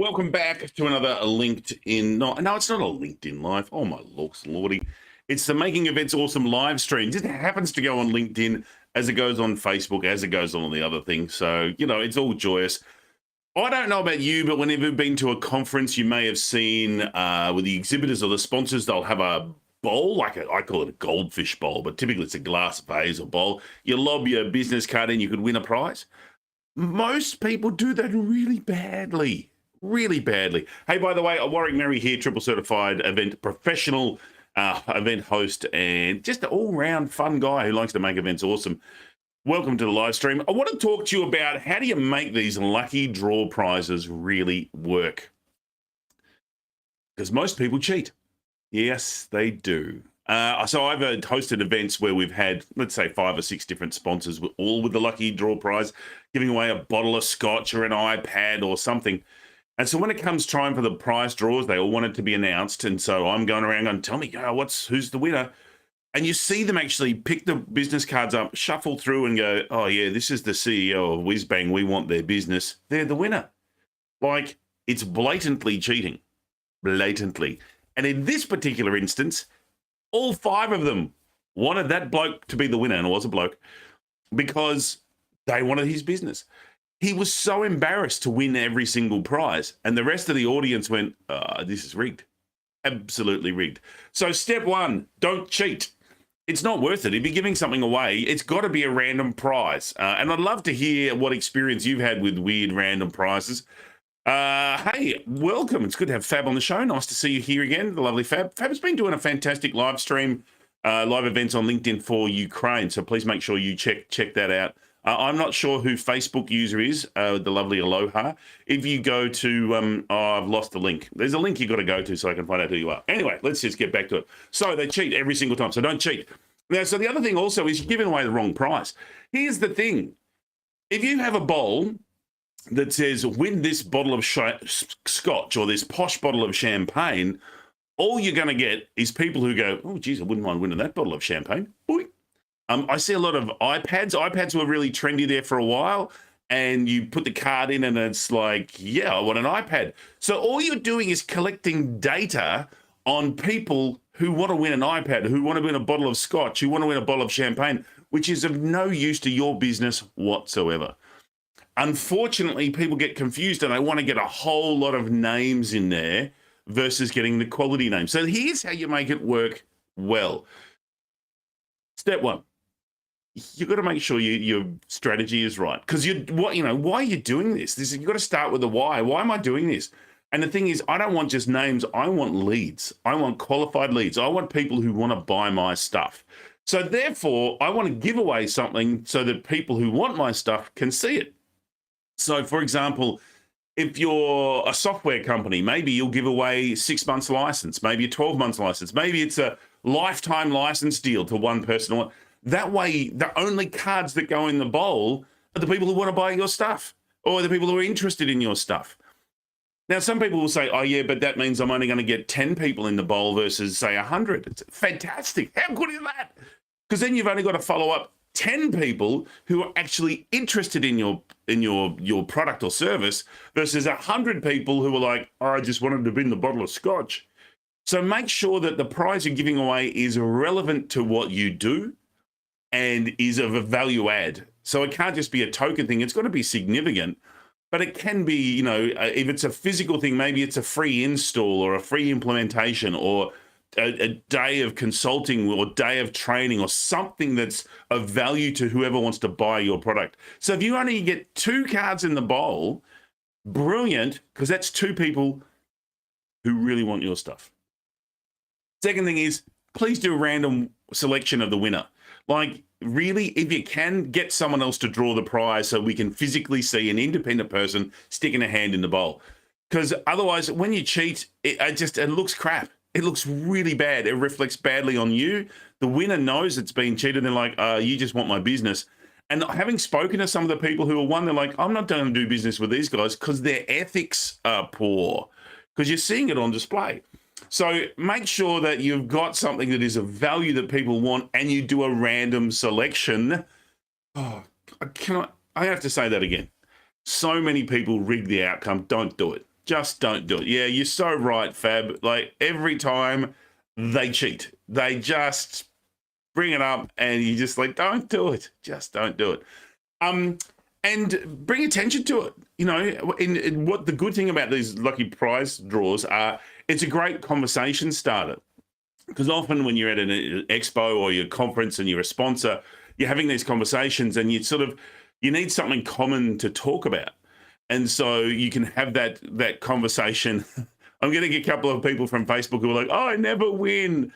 Welcome back to another LinkedIn. No, it's not a LinkedIn Live. Oh, my lordy. It's the Making Events Awesome live stream. It just happens to go on LinkedIn as it goes on Facebook, as it goes on the other thing. So, it's all joyous. I don't know about you, but whenever you've been to a conference, you may have seen with the exhibitors or the sponsors, they'll have a bowl, I call it a goldfish bowl, but typically it's a glass vase or bowl. You lob your business card in, you could win a prize. Most people do that really badly. Really badly. Hey, by the way, Warwick Merry here, triple certified event professional, event host, and just an all-round fun guy who likes to make events awesome. Welcome to the live stream. I want to talk to you about how do you make these lucky draw prizes really work? Because most people cheat. Yes, they do. So I've hosted events where we've had, let's say, 5 or 6 different sponsors, all with the lucky draw prize, giving away a bottle of scotch or an iPad or something. And so when it comes time for the prize draws, they all want it to be announced. And so I'm going around going, tell me, who's the winner? And you see them actually pick the business cards up, shuffle through and go, oh, yeah, this is the CEO of Whizbang. We want their business. They're the winner. Like, it's blatantly cheating. Blatantly. And in this particular instance, all 5 of them wanted that bloke to be the winner, and it was a bloke, because they wanted his business. He was so embarrassed to win every single prize, and the rest of the audience went, this is rigged. Absolutely rigged. So step 1, don't cheat. It's not worth it. If you're giving something away, it's got to be a random prize. And I'd love to hear what experience you've had with weird random prizes. Hey, welcome. It's good to have Fab on the show. Nice to see you here again, the lovely Fab. Fab's been doing a fantastic live stream, live events on LinkedIn for Ukraine, so please make sure you check that out. I'm not sure who Facebook user is, the lovely Aloha. If you go to, I've lost the link. There's a link you got to go to so I can find out who you are. Anyway, let's just get back to it. So they cheat every single time, so don't cheat. Now, so the other thing also is you're giving away the wrong prize. Here's the thing. If you have a bowl that says, win this bottle of scotch or this posh bottle of champagne, all you're going to get is people who go, oh, geez, I wouldn't mind winning that bottle of champagne. Boy. I see a lot of iPads. iPads were really trendy there for a while, and you put the card in and it's like, yeah, I want an iPad. So all you're doing is collecting data on people who want to win an iPad, who want to win a bottle of scotch, who want to win a bottle of champagne, which is of no use to your business whatsoever. Unfortunately, people get confused and they want to get a whole lot of names in there versus getting the quality name. So here's how you make it work well. Step 1. You've got to make sure your strategy is right. Because why are you doing this? You've got to start with the why. Why am I doing this? And the thing is, I don't want just names. I want leads. I want qualified leads. I want people who want to buy my stuff. So therefore, I want to give away something so that people who want my stuff can see it. So for example, if you're a software company, maybe you'll give away 6 months license, maybe a 12 months license, maybe it's a lifetime license deal to one person. That way, the only cards that go in the bowl are the people who want to buy your stuff or the people who are interested in your stuff. Now, some people will say, oh, yeah, but that means I'm only going to get 10 people in the bowl versus, say, 100. It's fantastic. How good is that? Because then you've only got to follow up 10 people who are actually interested in your product or service versus 100 people who are like, oh, I just wanted to win the bottle of scotch. So make sure that the prize you're giving away is relevant to what you do and is of a value add. So it can't just be a token thing. It's got to be significant, but it can be, if it's a physical thing, maybe it's a free install or a free implementation or a day of consulting or day of training or something that's of value to whoever wants to buy your product. So if you only get 2 cards in the bowl, brilliant, because that's 2 people who really want your stuff. Second thing is, please do a random selection of the winner. Like, really, if you can, get someone else to draw the prize so we can physically see an independent person sticking a hand in the bowl. Because otherwise, when you cheat, it looks crap. It looks really bad. It reflects badly on you. The winner knows it's been cheated. They're like, you just want my business. And having spoken to some of the people who are won, they're like, I'm not going to do business with these guys because their ethics are poor. Because you're seeing it on display. So make sure that you've got something that is of value that people want and you do a random selection. I have to say that again. So many people rig the outcome. Don't do it. Just don't do it. Yeah, you're so right, Fab. Like every time they cheat, they just bring it up and you just like, don't do it. Just don't do it. And bring attention to it. You know, in what the good thing about these lucky prize draws are, it's a great conversation starter. Because often when you're at an expo or your conference and you're a sponsor, you're having these conversations and you need something common to talk about. And so you can have that conversation. I'm getting a couple of people from Facebook who are like, oh, I never win.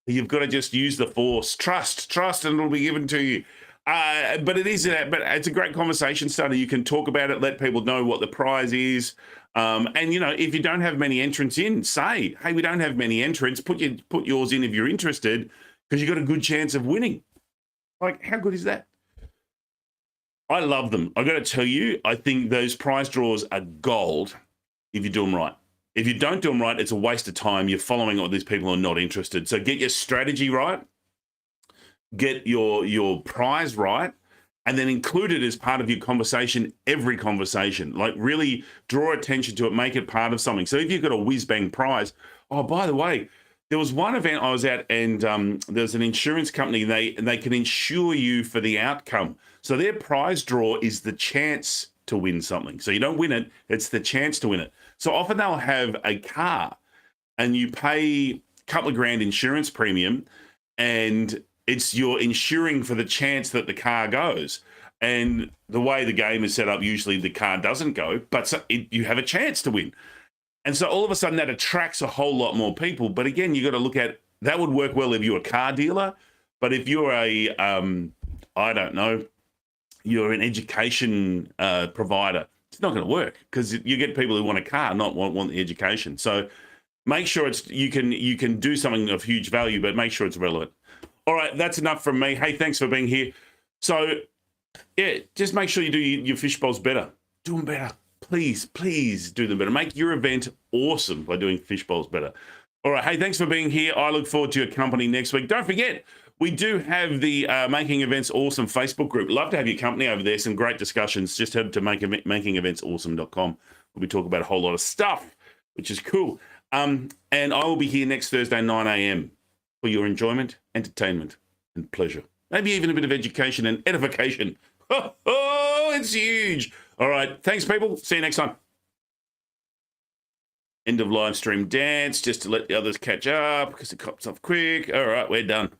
You've got to just use the force, trust, and it'll be given to you. But it's a great conversation starter. You can talk about it, let people know what the prize is. And, you know, if you don't have many entrants in, say, hey, we don't have many entrants. Put yours in if you're interested, because you've got a good chance of winning. Like, how good is that? I love them. I got to tell you, I think those prize draws are gold if you do them right. If you don't do them right, it's a waste of time. You're following all these people who are not interested. So get your strategy right, get your prize right, and then include it as part of your conversation, every conversation. Like really draw attention to it, make it part of something. So if you've got a whiz-bang prize, oh, by the way, there was one event I was at and there's an insurance company, they can insure you for the outcome. So their prize draw is the chance to win something. So you don't win it, it's the chance to win it. So often they'll have a car and you pay a couple of grand insurance premium and you're insuring for the chance that the car goes. And the way the game is set up, usually the car doesn't go, but you have a chance to win. And so all of a sudden that attracts a whole lot more people. But again, you got to look at, that would work well if you're a car dealer. But if you're a, I don't know, you're an education provider, it's not going to work because you get people who want a car, not want the education. So make sure you can do something of huge value, but make sure it's relevant. All right, that's enough from me. Hey, thanks for being here. So, yeah, just make sure you do your fish bowls better. Do them better. Please do them better. Make your event awesome by doing fish bowls better. All right, hey, thanks for being here. I look forward to your company next week. Don't forget, we do have the Making Events Awesome Facebook group. Love to have your company over there. Some great discussions. Just head to makingevents.awesome.com. We'll be talking about a whole lot of stuff, which is cool. And I will be here next Thursday, 9 a.m. for your enjoyment, entertainment, and pleasure. Maybe even a bit of education and edification. Oh, it's huge. All right. Thanks, people. See you next time. End of live stream dance, just to let the others catch up because it comes off quick. All right, we're done.